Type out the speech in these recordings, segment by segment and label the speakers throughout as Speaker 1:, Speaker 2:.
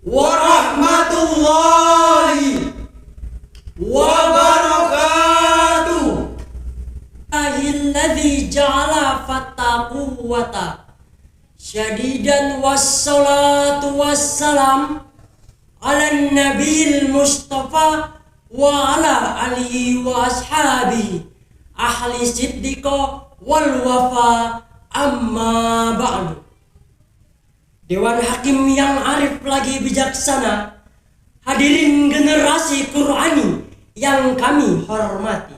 Speaker 1: warahmatullahi wabarakatuh.
Speaker 2: Alladzi ja'ala fattaquwata syadidan wassalatu wassalam ala nabiyil mustafa wa ala alihi wa ashabihi ahli siddiqa wal wafa, amma ba'du. Dewan Hakim yang arif lagi bijaksana, hadirin generasi Qur'ani yang kami hormati.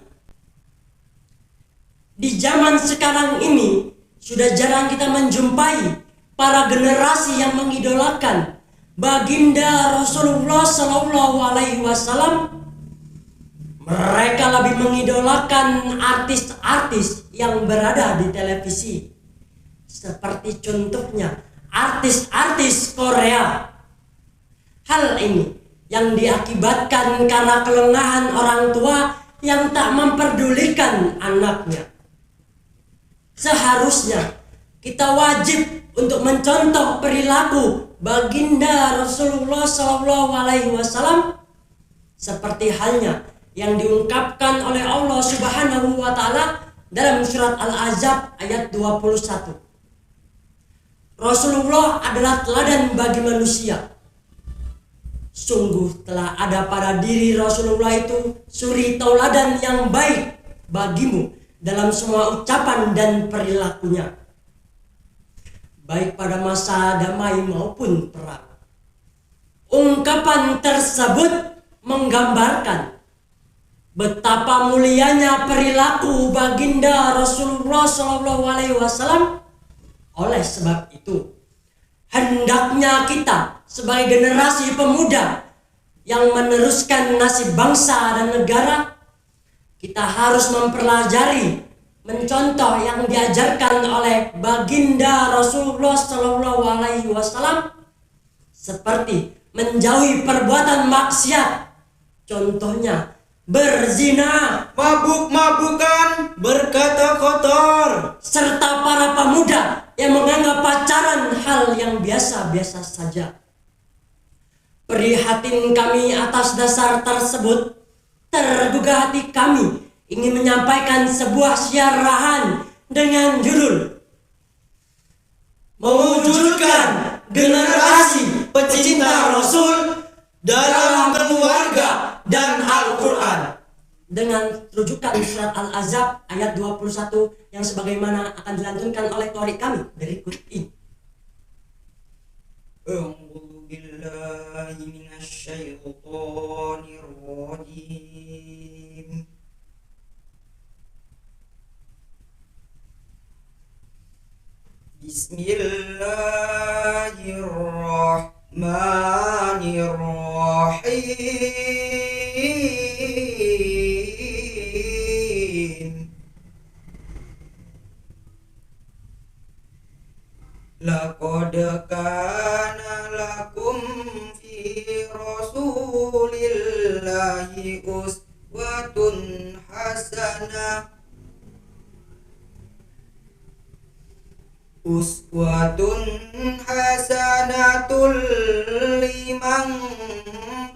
Speaker 2: Di zaman sekarang ini sudah jarang kita menjumpai para generasi yang mengidolakan baginda Rasulullah Sallallahu Alaihi Wasallam. Mereka lebih mengidolakan artis-artis yang berada di televisi, seperti contohnya artis-artis Korea. Hal ini yang diakibatkan karena kelengahan orang tua yang tak memperdulikan anaknya. Seharusnya kita wajib untuk mencontoh perilaku baginda Rasulullah SAW, seperti halnya yang diungkapkan oleh Allah Subhanahu wa Ta'ala dalam surat Al-Ahzab ayat 21. Rasulullah adalah teladan bagi manusia. Sungguh telah ada pada diri Rasulullah itu suri tauladan yang baik bagimu dalam semua ucapan dan perilakunya, baik pada masa damai maupun perang. Ungkapan tersebut menggambarkan betapa mulianya perilaku baginda Rasulullah SAW. Oleh sebab itu, hendaknya kita sebagai generasi pemuda yang meneruskan nasib bangsa dan negara, kita harus mempelajari, mencontoh yang diajarkan oleh baginda Rasulullah SAW, seperti menjauhi perbuatan maksiat, contohnya berzina,
Speaker 1: Mabuk-mabukan, berkata kotor,
Speaker 2: serta para pemuda yang menganggap pacaran hal yang biasa-biasa saja. Prihatin kami atas dasar tersebut, tergugah hati kami ingin menyampaikan sebuah siarahan dengan judul
Speaker 1: mewujudkan generasi pecinta Rasul dalam keluarga dan Al-Quran,
Speaker 2: dengan rujukan surat Al-Ahzab ayat 21 yang sebagaimana akan dilantunkan oleh qari kami berikut ini.
Speaker 1: A'udzu billahi minasy syaithanir rajim. Bismillahirrahmanirrahim. Laqad kana lakum fi Rasulillahi uswatun hasanah hasanatul liman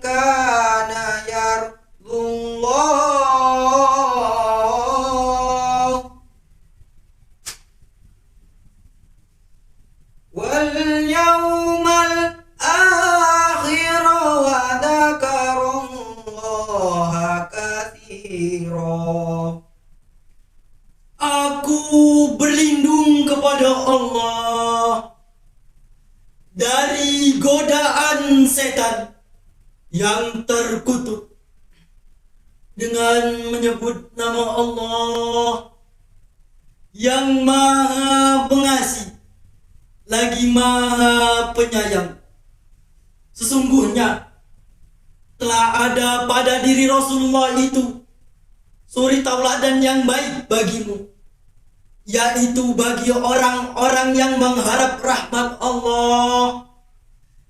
Speaker 1: kana yarjullah wal yawmal akhir wa dzakarallaha katsira. Aku berlindung kepada Allah dari godaan setan yang terkutuk dengan menyebut nama Allah yang Maha Pengasih lagi Maha Penyayang. Sesungguhnya telah ada pada diri Rasulullah itu suri tauladan yang baik bagimu, yaitu bagi orang-orang yang mengharap rahmat Allah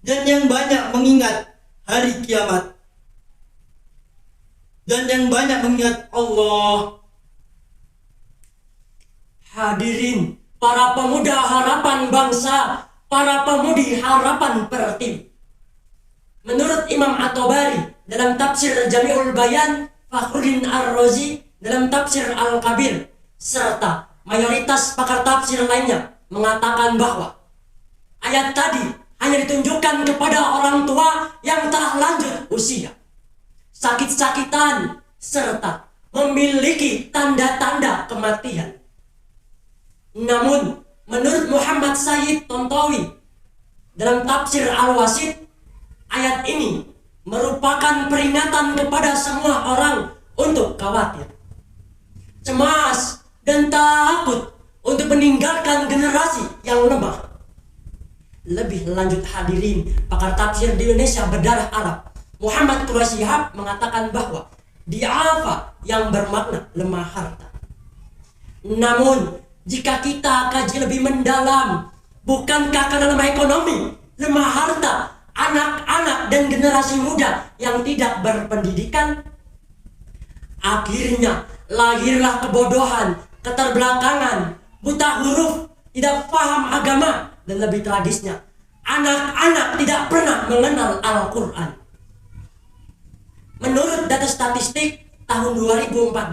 Speaker 1: dan yang banyak mengingat hari kiamat dan yang banyak mengingat Allah.
Speaker 2: Hadirin para pemuda harapan bangsa, para pemudi harapan pertiwi. Menurut Imam At-Tabari dalam tafsir Jami'ul Bayan, Fakhruddin Ar-Razi dalam tafsir Al-Kabir, serta mayoritas pakar tafsir lainnya mengatakan bahwa ayat tadi hanya ditunjukkan kepada orang tua yang telah lanjut usia, sakit-sakitan, serta memiliki tanda-tanda kematian. Namun, menurut Muhammad Sayyid Tontowi dalam tafsir Al-Wasit, ayat ini merupakan peringatan kepada semua orang untuk khawatir, cemas, dan takut untuk meninggalkan generasi yang lemah. Lebih lanjut hadirin, pakar tafsir di Indonesia berdarah Arab, Muhammad Quraisy Shihab, mengatakan bahwa di'afa yang bermakna lemah harta. Namun, jika kita kaji lebih mendalam, bukankah karena lemah ekonomi, lemah harta, anak-anak dan generasi muda yang tidak berpendidikan? Akhirnya lahirlah kebodohan, keterbelakangan, buta huruf, tidak paham agama, dan lebih tragisnya, anak-anak tidak pernah mengenal Al-Quran. Menurut data statistik tahun 2014,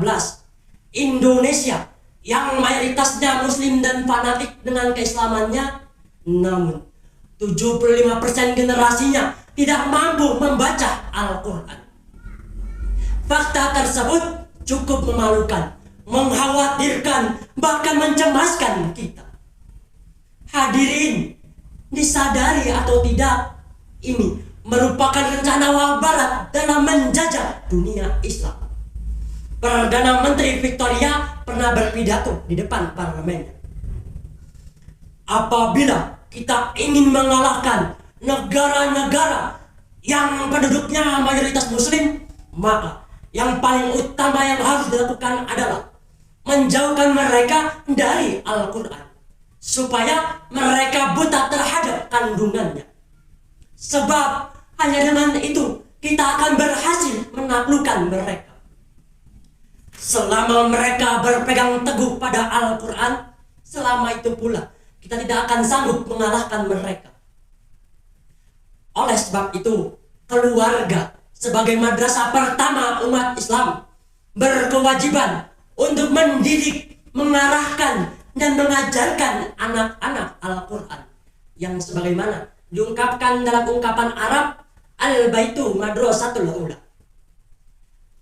Speaker 2: Indonesia yang mayoritasnya muslim dan fanatik dengan keislamannya, namun 75% generasinya tidak mampu membaca Al-Quran. Fakta tersebut cukup memalukan, mengkhawatirkan, bahkan mencemaskan kita. Hadirin, disadari atau tidak, ini merupakan rencana wal barat dalam menjajah dunia Islam. Perdana Menteri Victoria pernah berpidato di depan parlemennya. Apabila kita ingin mengalahkan negara-negara yang penduduknya mayoritas muslim, maka yang paling utama yang harus dilakukan adalah menjauhkan mereka dari Al-Quran, supaya mereka buta terhadap kandungannya. Sebab hanya dengan itu kita akan berhasil menaklukkan mereka. Selama mereka berpegang teguh pada Al-Quran, selama itu pula kita tidak akan sanggup mengalahkan mereka. Oleh sebab itu, keluarga sebagai madrasah pertama umat Islam berkewajiban untuk mendidik, mengarahkan, dan mengajarkan anak-anak Al-Quran yang sebagaimana diungkapkan dalam ungkapan Arab, Al-Baitu Madrasatul Ula.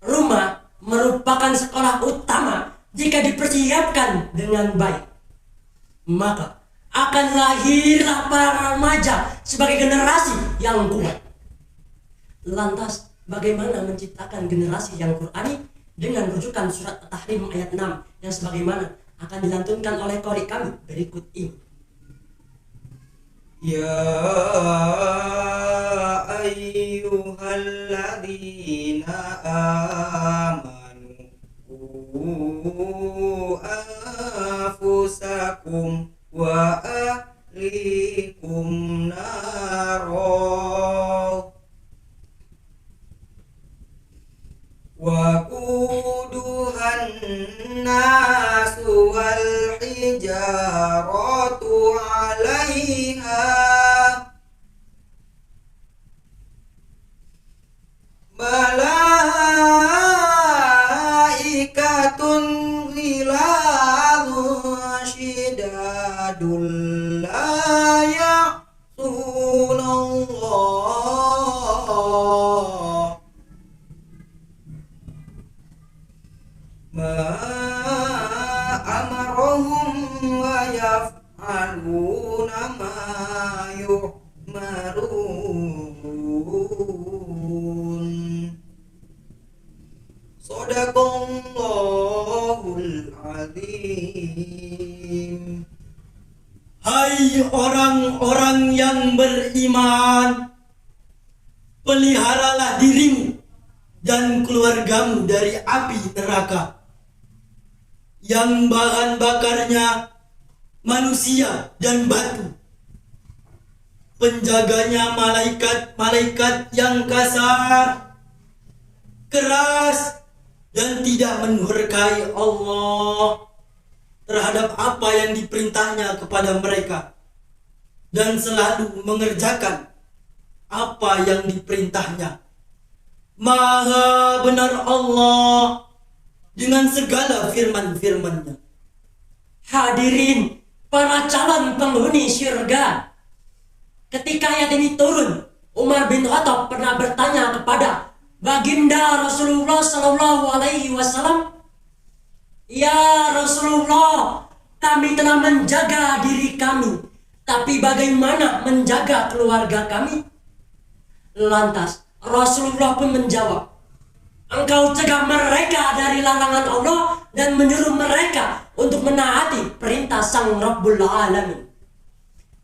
Speaker 2: Rumah merupakan sekolah utama jika dipersiapkan dengan baik. Maka akan lahirlah para remaja sebagai generasi yang kuat. Lantas, bagaimana menciptakan generasi yang Qurani? Dengan rujukan surat At-Tahrim ayat 6 yang sebagaimana akan dilantunkan oleh qori kami berikut ini.
Speaker 1: Ya ayyuhalladzina amanu qu anfusakum wa ahlikum naro wa quduhan nasu wal hijaratu 'alaiha malaikatun ghiladun syidadul la ya'sunallah ma amarahum wa yaf'aluna ma yu'marun. Shadaqallahul azim. Hai orang-orang yang beriman, peliharalah dirimu dan keluargamu dari api neraka yang bahan bakarnya manusia dan batu. Penjaganya malaikat-malaikat yang kasar, keras, dan tidak mendurhakai Allah terhadap apa yang diperintahnya kepada mereka, dan selalu mengerjakan apa yang diperintahnya. Maha benar Allah dengan segala firman-firman-Nya.
Speaker 2: Hadirin para calon penghuni syurga, ketika ayat ini turun, Umar bin Khattab pernah bertanya kepada baginda Rasulullah Sallallahu Alaihi Wasallam, "Ya Rasulullah, kami telah menjaga diri kami, tapi bagaimana menjaga keluarga kami?" Lantas Rasulullah pun menjawab, "Engkau cegah mereka dari larangan Allah dan menyuruh mereka untuk menaati perintah Sang Rabbul Alamin."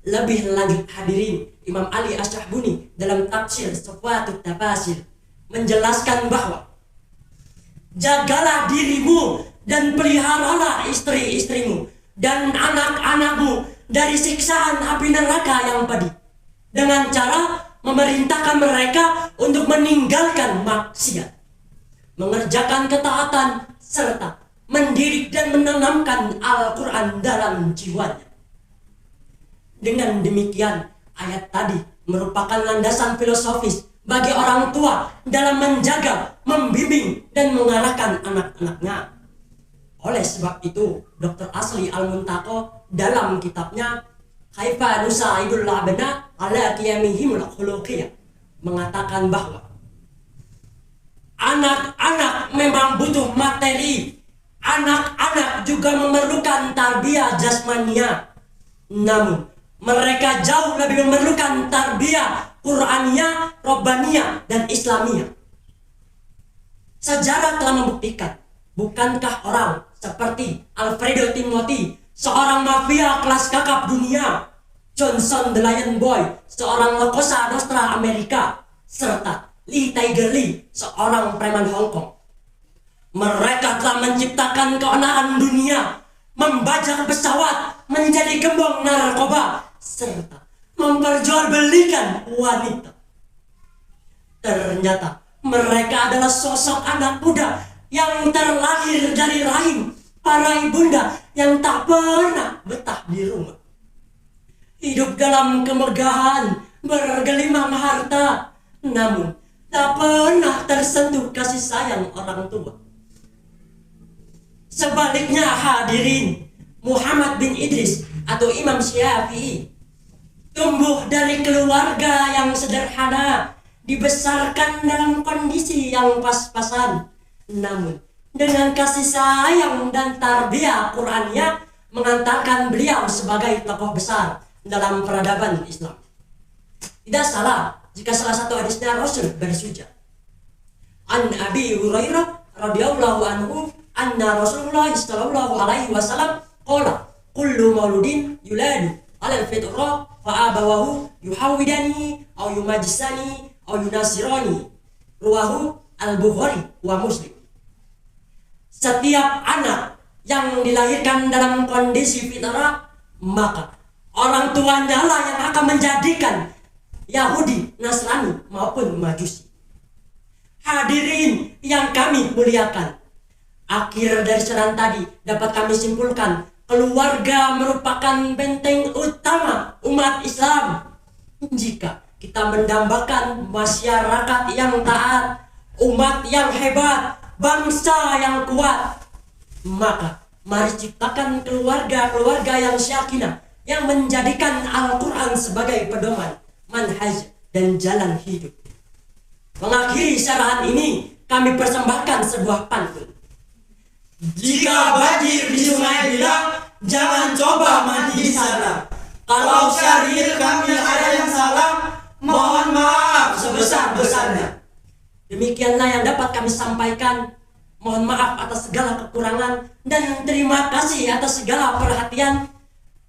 Speaker 2: Lebih lanjut hadirin, Imam Ali Asy-Syahbuni dalam tafsir Safwatut Tafasir menjelaskan bahwa jagalah dirimu dan peliharalah istri-istrimu dan anak-anakmu dari siksaan api neraka yang pedih dengan cara memerintahkan mereka untuk meninggalkan maksiat, mengerjakan ketaatan, serta mendidik dan menanamkan Al-Quran dalam jiwanya. Dengan demikian, ayat tadi merupakan landasan filosofis bagi orang tua dalam menjaga, membimbing, dan mengarahkan anak-anaknya. Oleh sebab itu, Dr. Asli Al-Muntaqo dalam kitabnya Kaifa Nusa'idul Abna ala Qiyamihimul Khuluqiyah mengatakan bahwa anak-anak memang butuh materi, anak-anak juga memerlukan tarbiyah jasmania. Namun, mereka jauh lebih memerlukan tarbiyah Qur'aniyah, Rabbaniyah, dan Islamiyah. Sejarah telah membuktikan, bukankah orang seperti Alfredo Timothy, seorang mafia kelas kakap dunia, Johnson the Lion Boy, seorang Cosa Nostra Amerika, serta Lee Tiger Lee, seorang preman Hong Kong. Mereka telah menciptakan keonaran dunia, membajak pesawat, menjadi gembong narkoba, serta memperjualbelikan wanita. Ternyata mereka adalah sosok anak muda yang terlahir dari rahim para ibunda yang tak pernah betah di rumah. Hidup dalam kemegahan, bergelimang harta, namun tak pernah tersentuh kasih sayang orang tua. Sebaliknya hadirin, Muhammad bin Idris atau Imam Syafi'i tumbuh dari keluarga yang sederhana, dibesarkan dalam kondisi yang pas-pasan, namun dengan kasih sayang dan tarbiyah Qur'aniyah mengantarkan beliau sebagai tokoh besar dalam peradaban Islam. Tidak salah jika salah satu hadisnya Rasul bersujud. An Abi Hurairah radhiyallahu anhu anna Rasulullah sallallahu alaihi wasallam qala kullu mauludin yuladu alal fitrah fa abawahu yuhawidani aw yumajisani aw yunasirani. Ruwahu Al-Bukhari wa Muslim. Setiap anak yang dilahirkan dalam kondisi fitrah, maka orang tuanya lah yang akan menjadikan Yahudi, Nasrani maupun Majusi. Hadirin yang kami muliakan, akhir dari saran tadi dapat kami simpulkan, keluarga merupakan benteng utama umat Islam. Jika kita mendambakan masyarakat yang taat, umat yang hebat, bangsa yang kuat, maka mari ciptakan keluarga-keluarga yang syakinah, yang menjadikan Al-Quran sebagai pedoman, manhaj, dan jalan hidup. Mengakhiri syarahan ini, kami persembahkan sebuah pantun.
Speaker 1: Jika banjir di sungai bilang, jangan coba mandi di sana. Kalau syariat kami ada yang salah, mohon maaf sebesar-besarnya.
Speaker 2: Demikianlah yang dapat kami sampaikan. Mohon maaf atas segala kekurangan dan terima kasih atas segala perhatian.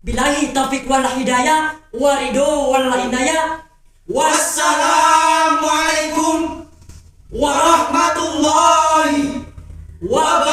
Speaker 2: Billahi taufiq wal hidayah, warido wal inayah.
Speaker 1: Wassalamualaikum warahmatullahi wabarakatuh.